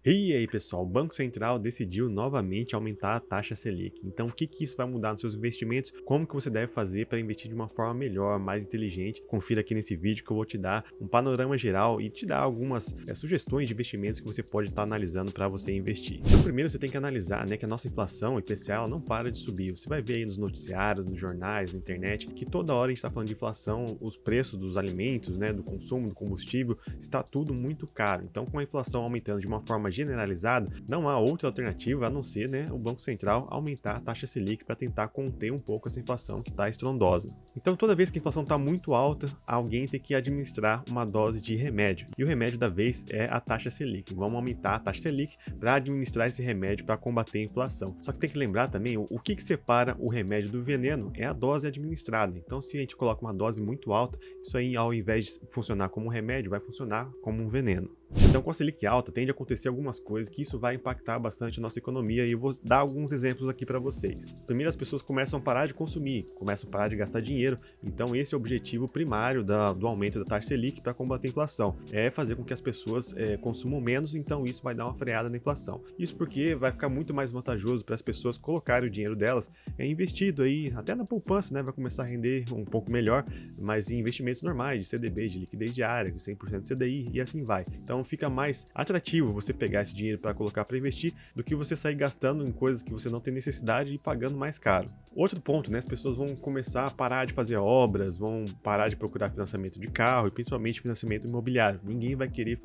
E aí, pessoal, o Banco Central decidiu novamente aumentar a taxa Selic. Então, o que isso vai mudar nos seus investimentos? Como que você deve fazer para investir de uma forma melhor, mais inteligente? Confira aqui nesse vídeo que eu vou te dar um panorama geral e te dar algumas sugestões de investimentos que você pode estar analisando para você investir. Então, primeiro você tem que analisar, né, que a nossa inflação, o IPCA, ela não para de subir. Você vai ver aí nos noticiários, nos jornais, na internet, que toda hora a gente está falando de inflação, os preços dos alimentos, né, do consumo, do combustível, está tudo muito caro. Então, com a inflação aumentando de uma forma generalizada, não há outra alternativa a não ser, né, o Banco Central aumentar a taxa Selic para tentar conter um pouco essa inflação que está estrondosa. Então, toda vez que a inflação está muito alta, alguém tem que administrar uma dose de remédio. E o remédio da vez é a taxa Selic. Vamos aumentar a taxa Selic para administrar esse remédio para combater a inflação. Só que tem que lembrar também o que separa o remédio do veneno é a dose administrada. Então, se a gente coloca uma dose muito alta, isso aí, ao invés de funcionar como um remédio, vai funcionar como um veneno. Então, com a Selic alta, tende a acontecer algumas coisas que isso vai impactar bastante a nossa economia e eu vou dar alguns exemplos aqui para vocês. Primeiro, as pessoas começam a parar de consumir, começam a parar de gastar dinheiro, então esse é o objetivo primário do aumento da taxa Selic para combater a inflação, é fazer com que as pessoas consumam menos, então isso vai dar uma freada na inflação. Isso porque vai ficar muito mais vantajoso para as pessoas colocarem o dinheiro delas investido aí, até na poupança, né, vai começar a render um pouco melhor, mas em investimentos normais, de CDB, de liquidez diária, de 100% CDI e assim vai. Então fica mais atrativo você pegar esse dinheiro para colocar para investir do que você sair gastando em coisas que você não tem necessidade e pagando mais caro. Outro ponto, né, as pessoas vão começar a parar de fazer obras, vão parar de procurar financiamento de carro e principalmente financiamento imobiliário. Ninguém vai querer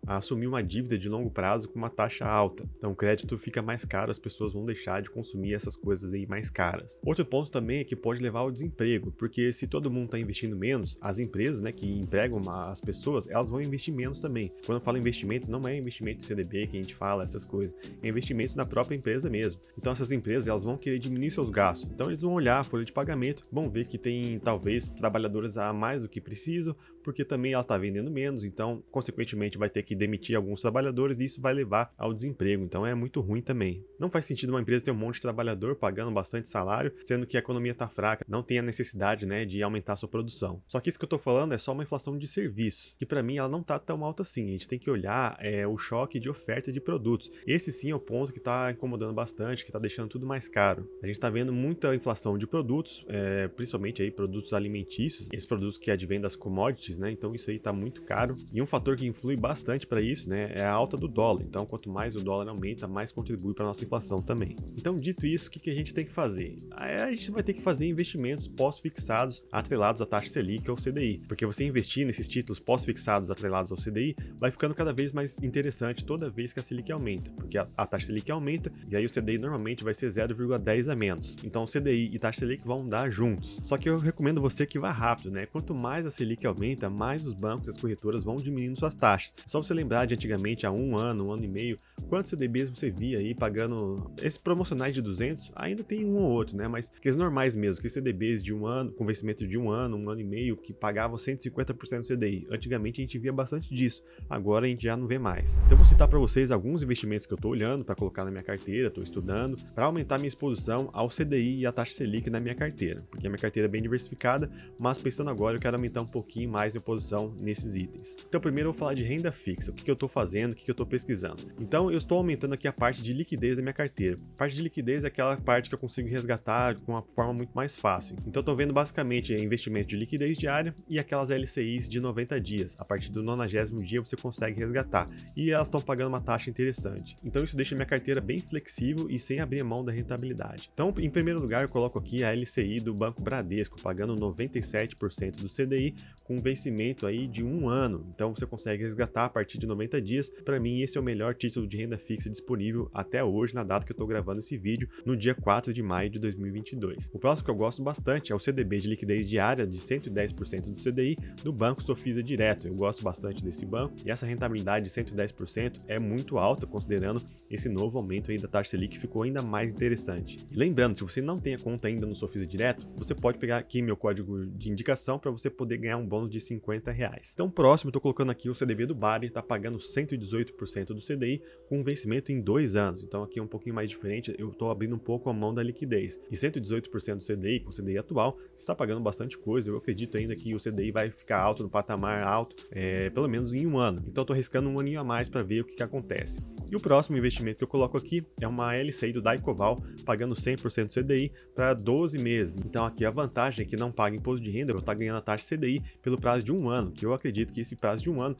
assumir uma dívida de longo prazo com uma taxa alta. Então o crédito fica mais caro, as pessoas vão deixar de consumir essas coisas aí mais caras. Outro ponto também é que pode levar ao desemprego, porque se todo mundo está investindo menos, as empresas, né, que empregam as pessoas, elas vão investir menos também. Quando eu falo investimento, não é investimento em CDB que a gente fala, essas coisas, é investimentos na própria empresa mesmo. Então essas empresas, elas vão querer diminuir seus gastos. Então eles vão olhar a folha de pagamento, vão ver que tem talvez trabalhadores a mais do que precisam, porque também ela está vendendo menos, então consequentemente vai ter que demitir alguns trabalhadores e isso vai levar ao desemprego, então é muito ruim também. Não faz sentido uma empresa ter um monte de trabalhador pagando bastante salário, sendo que a economia está fraca, não tem a necessidade, né, de aumentar a sua produção. Só que isso que eu estou falando é só uma inflação de serviço, que para mim ela não está tão alta assim, a gente tem que olhar o choque de oferta de produtos. Esse sim é o ponto que está incomodando bastante, que está deixando tudo mais caro. A gente está vendo muita inflação de produtos, principalmente aí produtos alimentícios, esses produtos que advêm das commodities, né? Então isso aí está muito caro. E um fator que influi bastante para isso, né, é a alta do dólar. Então quanto mais o dólar aumenta, mais contribui para nossa inflação também. Então, dito isso, o que a gente tem que fazer? A gente vai ter que fazer investimentos pós-fixados atrelados à taxa Selic ou CDI, porque você investir nesses títulos pós-fixados atrelados ao CDI vai ficando cada vez mais interessante toda vez que a Selic aumenta, porque a taxa Selic aumenta e aí o CDI normalmente vai ser 0,10 a menos. Então o CDI e taxa Selic vão dar juntos. Só que eu recomendo você que vá rápido, né? Quanto mais a Selic aumenta, mais os bancos e as corretoras vão diminuindo suas taxas. Só você lembrar de antigamente, há um ano e meio, quantos CDBs você via aí pagando esses promocionais de 200? Ainda tem um ou outro, né? Mas aqueles normais mesmo, que CDBs de um ano, com vencimento de um ano e meio, que pagavam 150% do CDI. Antigamente a gente via bastante disso, agora a gente já não vê mais. Então vou citar para vocês alguns investimentos que eu estou olhando para colocar na minha carteira, estou estudando, para aumentar minha exposição ao CDI e à taxa Selic na minha carteira, porque a minha carteira é bem diversificada, mas pensando agora eu quero aumentar um pouquinho mais minha posição nesses itens. Então primeiro eu vou falar de renda fixa, o que eu estou fazendo, o que eu estou pesquisando. Então eu estou aumentando aqui a parte de liquidez da minha carteira. A parte de liquidez é aquela parte que eu consigo resgatar com uma forma muito mais fácil. Então eu estou vendo basicamente investimento de liquidez diária e aquelas LCIs de 90 dias. A partir do 90º dia você consegue resgatar e elas estão pagando uma taxa interessante. Então isso deixa minha carteira bem flexível e sem abrir mão da rentabilidade. Então, em primeiro lugar, eu coloco aqui a LCI do Banco Bradesco, pagando 97% do CDI com vencimento aí de um ano. Então você consegue resgatar a partir de 90 dias. Para mim, esse é o melhor título de renda fixa disponível até hoje, na data que eu estou gravando esse vídeo, no dia 4 de maio de 2022. O próximo que eu gosto bastante é o CDB de liquidez diária de 110% do CDI do Banco Sofisa Direto. Eu gosto bastante desse banco e essa rentabilidade de 110% é muito alta, considerando esse novo aumento aí da taxa Selic, que ficou ainda mais interessante. E lembrando, se você não tem a conta ainda no Sofisa Direto, você pode pegar aqui meu código de indicação para você poder ganhar um bônus de R$50. Então, próximo, eu estou colocando aqui o CDB do Bari, está pagando 118% do CDI com com vencimento em 2 anos. Então aqui é um pouquinho mais diferente, eu estou abrindo um pouco a mão da liquidez. E 118% do CDI, com o CDI atual, está pagando bastante coisa. Eu acredito ainda que o CDI vai ficar alto, no patamar alto, pelo menos em 1 ano. Então eu estou arriscando um aninho a mais para ver o que acontece. E o próximo investimento que eu coloco aqui é uma LCI do Daicoval, pagando 100% do CDI para 12 meses. Então aqui a vantagem é que não paga imposto de renda, eu vou estar ganhando a taxa CDI pelo prazo de 1 ano, que eu acredito que esse prazo de 1 ano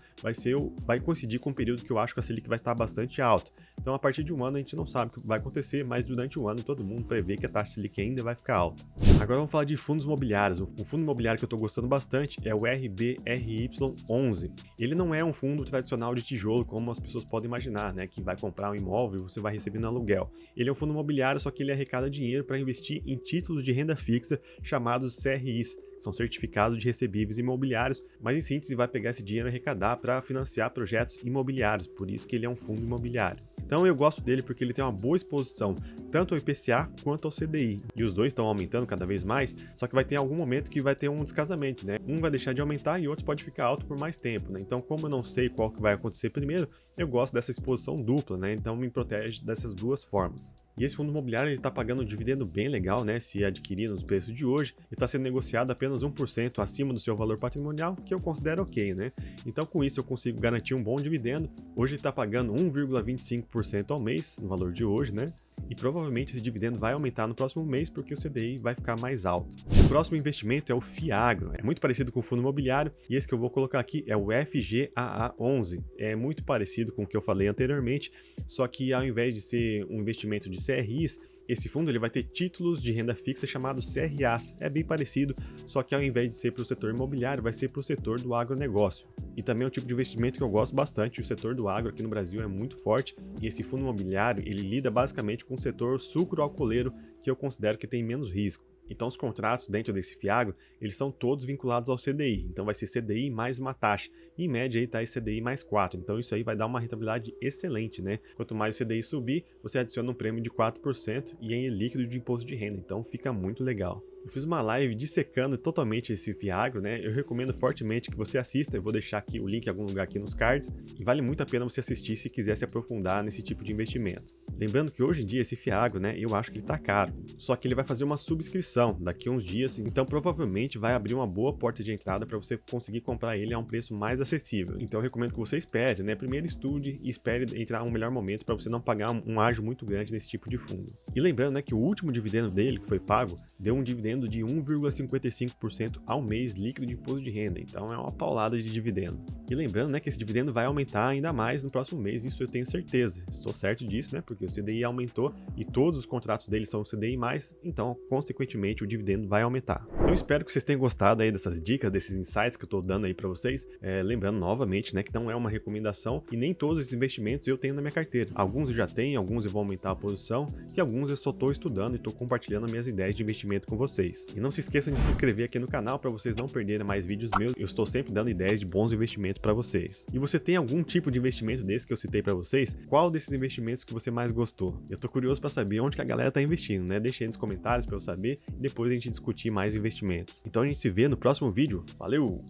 vai coincidir com um período que eu acho que a Selic vai estar bastante alta. Então a partir de 1 ano a gente não sabe o que vai acontecer, mas durante 1 ano todo mundo prevê que a taxa Selic ainda vai ficar alta. Agora vamos falar de fundos imobiliários. O fundo imobiliário que eu estou gostando bastante é o RBRY11. Ele não é um fundo tradicional de tijolo, como as pessoas podem imaginar, né? Que vai comprar um imóvel e você vai receber no aluguel. Ele é um fundo imobiliário, só que ele arrecada dinheiro para investir em títulos de renda fixa chamados CRIs. São certificados de recebíveis imobiliários, mas em síntese vai pegar esse dinheiro e arrecadar para financiar projetos imobiliários, por isso que ele é um fundo imobiliário. Então eu gosto dele porque ele tem uma boa exposição tanto ao IPCA quanto ao CDI, e os dois estão aumentando cada vez mais, só que vai ter algum momento que vai ter um descasamento, né? Um vai deixar de aumentar e o outro pode ficar alto por mais tempo, né? Então como eu não sei qual que vai acontecer primeiro, eu gosto dessa exposição dupla, né? Então me protege dessas duas formas. E esse fundo imobiliário ele está pagando um dividendo bem legal, né? Se adquirir nos preços de hoje, ele está sendo negociado apenas 1% acima do seu valor patrimonial, que eu considero ok, né? Então com isso eu consigo garantir um bom dividendo. Hoje ele está pagando 1,25% ao mês, no valor de hoje, né? E provavelmente esse dividendo vai aumentar no próximo mês porque o CDI vai ficar mais alto. O próximo investimento é o Fiagro, é muito parecido com o fundo imobiliário e esse que eu vou colocar aqui é o FGAA11. É muito parecido com o que eu falei anteriormente, só que ao invés de ser um investimento de CRIs, esse fundo ele vai ter títulos de renda fixa chamados CRAs. É bem parecido, só que ao invés de ser para o setor imobiliário, vai ser para o setor do agronegócio. E também é um tipo de investimento que eu gosto bastante. O setor do agro aqui no Brasil é muito forte e esse fundo imobiliário ele lida basicamente com o setor sucro-alcooleiro, que eu considero que tem menos risco. Então os contratos dentro desse Fiagro, eles são todos vinculados ao CDI, então vai ser CDI mais uma taxa, e em média aí tá esse CDI mais 4, então isso aí vai dar uma rentabilidade excelente, né? Quanto mais o CDI subir, você adiciona um prêmio de 4% e é líquido de imposto de renda, então fica muito legal. Eu fiz uma live dissecando totalmente esse Fiagro, né? Eu recomendo fortemente que você assista, eu vou deixar aqui o link em algum lugar aqui nos cards, e vale muito a pena você assistir se quiser se aprofundar nesse tipo de investimento. Lembrando que hoje em dia esse Fiagro, né, eu acho que ele tá caro, só que ele vai fazer uma subscrição daqui a uns dias, então provavelmente vai abrir uma boa porta de entrada para você conseguir comprar ele a um preço mais acessível. Então eu recomendo que você espere, né? Primeiro estude e espere entrar um melhor momento para você não pagar um ágio muito grande nesse tipo de fundo. E lembrando, né, que o último dividendo dele que foi pago deu um dividendo de 1,55% ao mês líquido de imposto de renda, então é uma paulada de dividendo. E lembrando, né, que esse dividendo vai aumentar ainda mais no próximo mês, isso eu tenho certeza. Estou certo disso, né, porque o CDI aumentou e todos os contratos dele são CDI+, então consequentemente o dividendo vai aumentar. Então espero que vocês tenham gostado aí dessas dicas, desses insights que eu estou dando aí para vocês. Lembrando novamente, né, que não é uma recomendação e nem todos esses investimentos eu tenho na minha carteira. Alguns eu já tenho, alguns eu vou aumentar a posição e alguns eu só estou estudando e estou compartilhando as minhas ideias de investimento com vocês. E não se esqueçam de se inscrever aqui no canal para vocês não perderem mais vídeos meus. Eu estou sempre dando ideias de bons investimentos para vocês. E você tem algum tipo de investimento desse que eu citei para vocês? Qual desses investimentos que você mais gostou? Eu tô curioso para saber onde que a galera tá investindo, né? Deixa aí nos comentários para eu saber e depois a gente discutir mais investimentos. Então a gente se vê no próximo vídeo. Valeu!